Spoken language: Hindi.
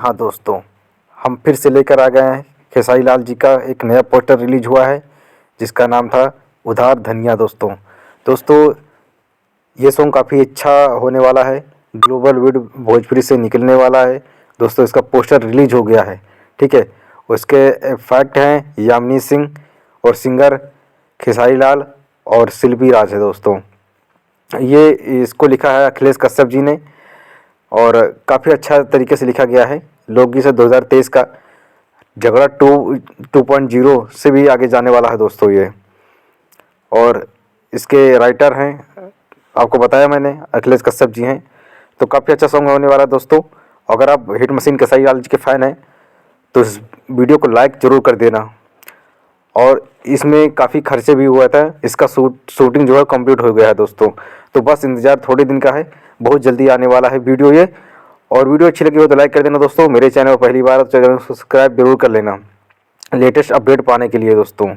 हाँ दोस्तों, हम फिर से लेकर आ गए हैं खेसारी लाल जी का एक नया पोस्टर रिलीज हुआ है जिसका नाम था उधार धनिया। दोस्तों ये सॉन्ग काफ़ी अच्छा होने वाला है, ग्लोबल विड भोजपुरी से निकलने वाला है। दोस्तों इसका पोस्टर रिलीज हो गया है, ठीक है। उसके फैक्ट हैं यामिनी सिंह और सिंगर खेसारी लाल और शिल्पी राज है। दोस्तों ये इसको लिखा है अखिलेश कश्यप जी ने और काफ़ी अच्छा तरीके से लिखा गया है। लोकगीत है 2023 का, झगड़ा 2.0 से भी आगे जाने वाला है दोस्तों ये। और इसके राइटर हैं, आपको बताया मैंने, अखिलेश कश्यप जी हैं। तो काफ़ी अच्छा सॉन्ग होने वाला है दोस्तों। अगर आप हिट मशीन खेसारी लाल जी के फ़ैन हैं तो इस वीडियो को लाइक ज़रूर कर देना। और इसमें काफ़ी खर्चे भी हुआ था, इसका शूटिंग जो है कंप्लीट हो गया है दोस्तों। तो बस इंतज़ार थोड़े दिन का है, बहुत जल्दी आने वाला है वीडियो ये। और वीडियो अच्छी लगी हो तो लाइक कर देना दोस्तों। मेरे चैनल पर पहली बार तो चैनल को सब्सक्राइब जरूर कर लेना लेटेस्ट अपडेट पाने के लिए दोस्तों।